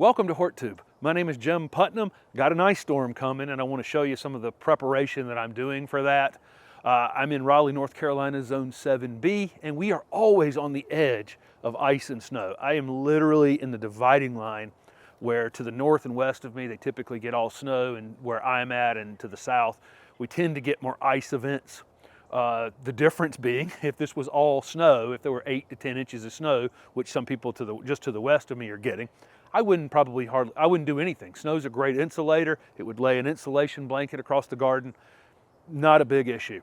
Welcome to HortTube. My name is Jim Putnam. Got an ice storm coming and I want to show you some of the preparation that I'm doing for that. I'm in Raleigh, North Carolina, Zone 7B, and we are always on the edge of ice and snow. I am literally in the dividing line where to the north and west of me, they typically get all snow, and where I'm at and to the south, we tend to get more ice events. The difference being, if this was all snow, if there were 8 to 10 inches of snow, which some people just to the west of me are getting, I wouldn't do anything. Snow's a great insulator. It would lay an insulation blanket across the garden. Not a big issue.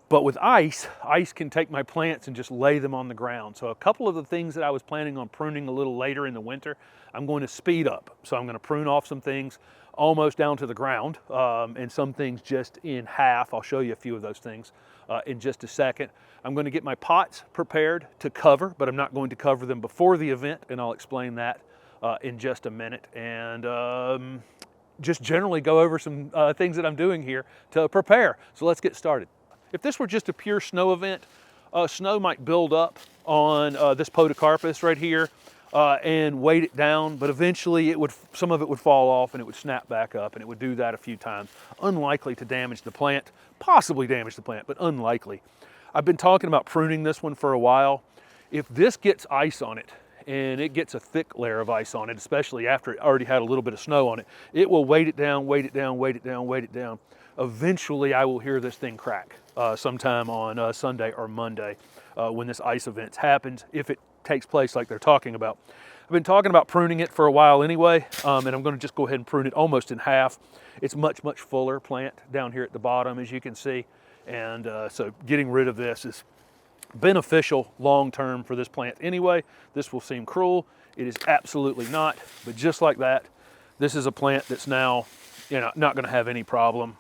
But with ice can take my plants and just lay them on the ground. So a couple of the things that I was planning on pruning a little later in the winter, I'm going to speed up. So I'm going to prune off some things almost down to the ground, and some things just in half. I'll show you a few of those things in just a second. I'm going to get my pots prepared to cover, but I'm not going to cover them before the event, and I'll explain that in just a minute. And just generally go over some things that I'm doing here to prepare. So let's get started. If this were just a pure snow event, snow might build up on this podocarpus right here and weight it down, but eventually some of it would fall off and it would snap back up, and it would do that a few times. Unlikely to damage the plant, possibly damage the plant, but unlikely. I've been talking about pruning this one for a while. If this gets ice on it, and it gets a thick layer of ice on it, especially after it already had a little bit of snow on it, it will weight it down, weight it down, weight it down, weight it down. Eventually, I will hear this thing crack sometime on Sunday or Monday when this ice event happens, if it takes place like they're talking about. I've been talking about pruning it for a while anyway, and I'm going to just go ahead and prune it almost in half. It's much fuller plant down here at the bottom, as you can see, and so getting rid of this is beneficial long-term for this plant anyway. This will seem cruel. It is absolutely not, but just like that, this is a plant that's now, not going to have any problem,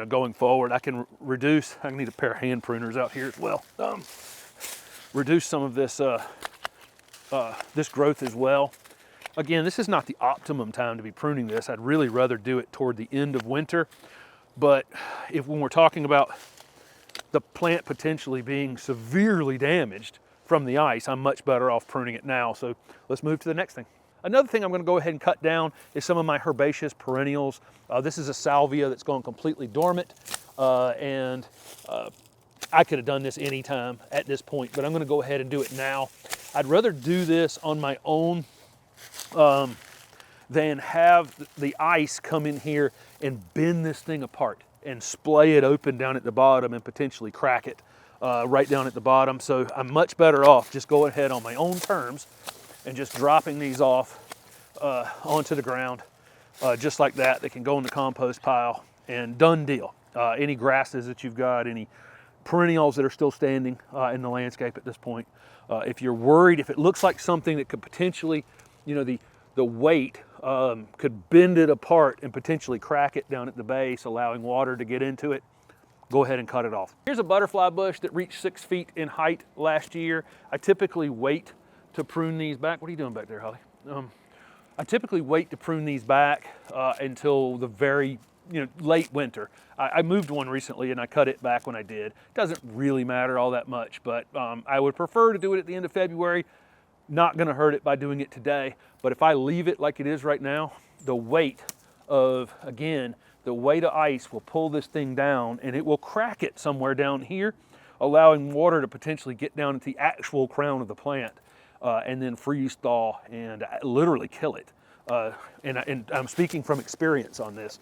going forward. I can need a pair of hand pruners out here as well. Reduce some of this this growth as well. Again, this is not the optimum time to be pruning this. I'd really rather do it toward the end of winter, but when we're talking about the plant potentially being severely damaged from the ice, I'm much better off pruning it now. So let's move to the next thing. Another thing I'm going to go ahead and cut down is some of my herbaceous perennials. This is a salvia that's gone completely dormant, and I could have done this anytime at this point, but I'm going to go ahead and do it now. I'd rather do this on my own than have the ice come in here and bend this thing apart and splay it open down at the bottom and potentially crack it right down at the bottom. So I'm much better off just going ahead on my own terms and just dropping these off onto the ground just like that. They can go in the compost pile and done deal. Any grasses that you've got, any perennials that are still standing in the landscape at this point. If you're worried, if it looks like something that could potentially, the weight could bend it apart and potentially crack it down at the base, allowing water to get into it, go ahead and cut it off. Here's a butterfly bush that reached 6 feet in height last year. I typically wait to prune these back. What are you doing back there, Holly? I typically wait to prune these back until the very late winter. I moved one recently and I cut it back when I did. Doesn't really matter all that much, but I would prefer to do it at the end of February. Not going to hurt it by doing it today, but if I leave it like it is right now, the weight of ice will pull this thing down and it will crack it somewhere down here, allowing water to potentially get down into the actual crown of the plant and then freeze thaw and literally kill it. And I'm speaking from experience on this.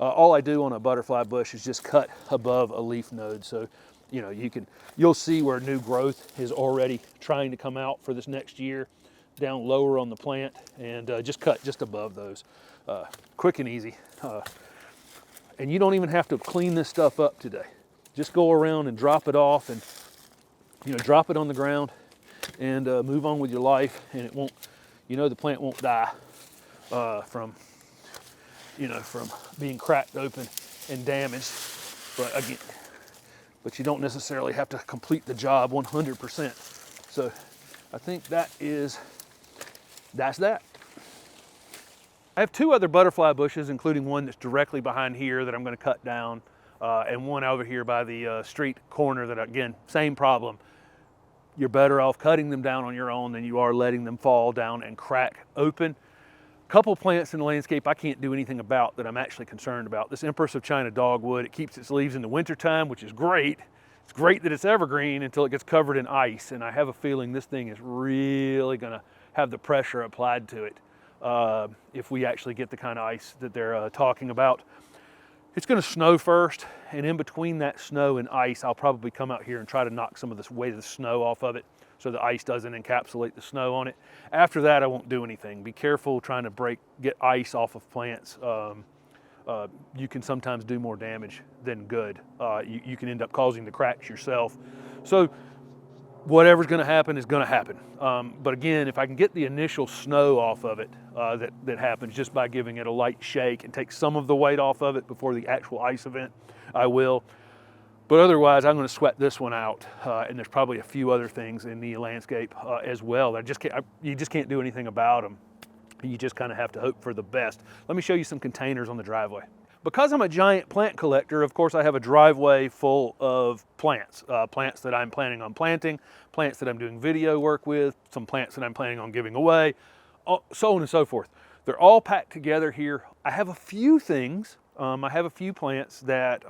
All I do on a butterfly bush is just cut above a leaf node. So, you'll see where new growth is already trying to come out for this next year, down lower on the plant, and just cut just above those. Quick and easy. And you don't even have to clean this stuff up today. Just go around and drop it off and, drop it on the ground and move on with your life, and it won't, the plant won't die from being cracked open and damaged. But you don't necessarily have to complete the job 100%. So I think that's that. I have 2 other butterfly bushes, including one that's directly behind here that I'm going to cut down, and one over here by the street corner that, again, same problem. you're better off cutting them down on your own than you are letting them fall down and crack open. Couple plants in the landscape I can't do anything about that I'm actually concerned about. This Empress of China dogwood, it keeps its leaves in the wintertime, which is great. It's great that it's evergreen until it gets covered in ice, and I have a feeling this thing is really gonna have the pressure applied to it if we actually get the kind of ice that they're talking about. It's gonna snow first, and in between that snow and ice, I'll probably come out here and try to knock some of this weight of the snow off of it so the ice doesn't encapsulate the snow on it. After that, I won't do anything. Be careful trying to get ice off of plants. You can sometimes do more damage than good. You can end up causing the cracks yourself. So whatever's gonna happen is gonna happen. But again, if I can get the initial snow off of it, that happens just by giving it a light shake and take some of the weight off of it before the actual ice event, I will. But otherwise, I'm gonna sweat this one out. And there's probably a few other things in the landscape as well that you just can't do anything about them. You just kind of have to hope for the best. Let me show you some containers on the driveway. Because I'm a giant plant collector, of course I have a driveway full of plants. Plants that I'm planning on planting, plants that I'm doing video work with, some plants that I'm planning on giving away, so on and so forth. They're all packed together here. I have a few things, I have a few plants that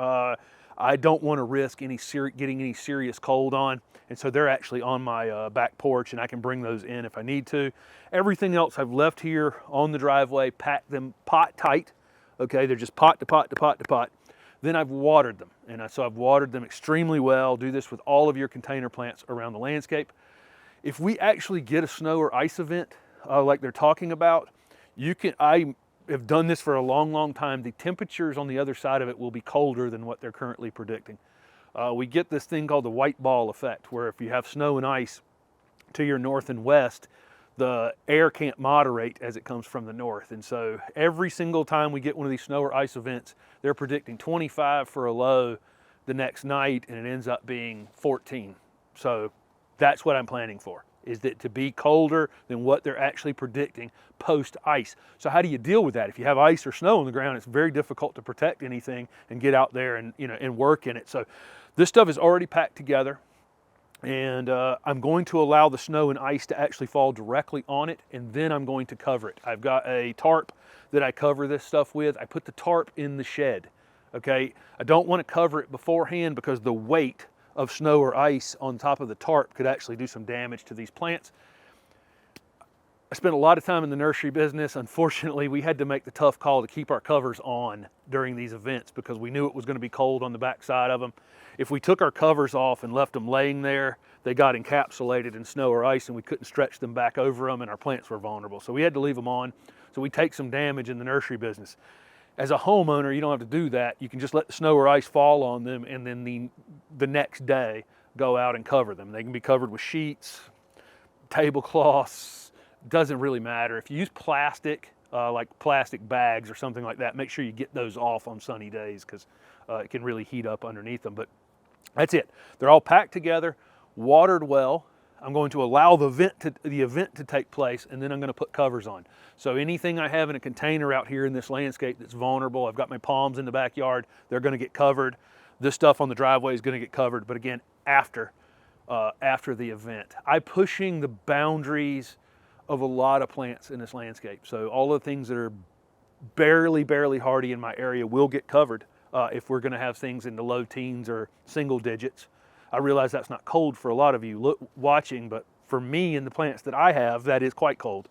I don't want to risk getting any serious cold on, and so they're actually on my back porch, and I can bring those in if I need to. Everything else I've left here on the driveway, packed them pot tight. Okay, they're just pot to pot to pot to pot. Then I've watered them, and so I've watered them extremely well. Do this with all of your container plants around the landscape. If we actually get a snow or ice event like they're talking about, I have done this for a long, long time. The temperatures on the other side of it will be colder than what they're currently predicting. We get this thing called the white ball effect, where if you have snow and ice to your north and west, the air can't moderate as it comes from the north. And so every single time we get one of these snow or ice events, they're predicting 25 for a low the next night, and it ends up being 14. So that's what I'm planning for, is that to be colder than what they're actually predicting post ice. So how do you deal with that? If you have ice or snow on the ground, it's very difficult to protect anything and get out there and, and work in it. So this stuff is already packed together, and I'm going to allow the snow and ice to actually fall directly on it, and then I'm going to cover it. I've got a tarp that I cover this stuff with. I put the tarp in the shed, okay? I don't want to cover it beforehand because the weight of snow or ice on top of the tarp could actually do some damage to these plants. I spent a lot of time in the nursery business. Unfortunately, we had to make the tough call to keep our covers on during these events because we knew it was going to be cold on the backside of them. If we took our covers off and left them laying there, they got encapsulated in snow or ice and we couldn't stretch them back over them, and our plants were vulnerable. So we had to leave them on. So we take some damage in the nursery business. As a homeowner, you don't have to do that. You can just let the snow or ice fall on them, and then the next day go out and cover them. They can be covered with sheets, tablecloths, doesn't really matter. If you use plastic, like plastic bags or something like that, make sure you get those off on sunny days because it can really heat up underneath them. But that's it. They're all packed together, watered well. I'm going to allow the event to take place, and then I'm going to put covers on. So anything I have in a container out here in this landscape that's vulnerable, I've got my palms in the backyard, they're going to get covered. This stuff on the driveway is going to get covered, but again, after the event. I'm pushing the boundaries of a lot of plants in this landscape. So all the things that are barely hardy in my area will get covered if we're going to have things in the low teens or single digits. I realize that's not cold for a lot of you watching, but for me and the plants that I have, that is quite cold.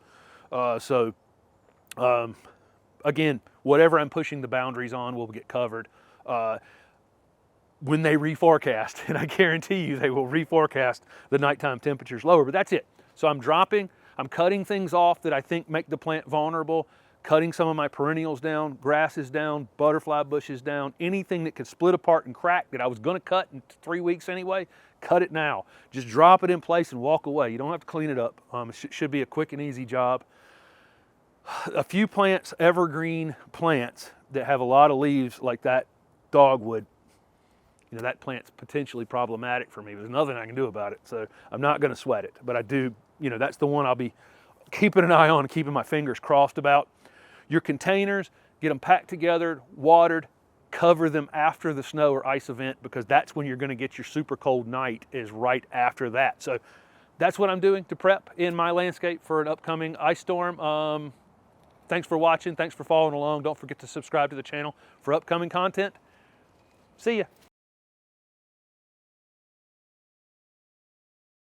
Again, whatever I'm pushing the boundaries on will get covered when they reforecast, and I guarantee you they will reforecast the nighttime temperatures lower, but that's it. So I'm cutting things off that I think make the plant vulnerable, cutting some of my perennials down, grasses down, butterfly bushes down, anything that could split apart and crack that I was going to cut in 3 weeks anyway, cut it now. Just drop it in place and walk away. You don't have to clean it up. It should be a quick and easy job. A few plants, evergreen plants that have a lot of leaves like that dogwood, that plant's potentially problematic for me. There's nothing I can do about it, so I'm not going to sweat it. But I do, that's the one I'll be keeping an eye on and keeping my fingers crossed about. Your containers, get them packed together, watered, cover them after the snow or ice event, because that's when you're going to get your super cold night, is right after that. So that's what I'm doing to prep in my landscape for an upcoming ice storm. Thanks for watching. Thanks for following along. Don't forget to subscribe to the channel for upcoming content. See ya.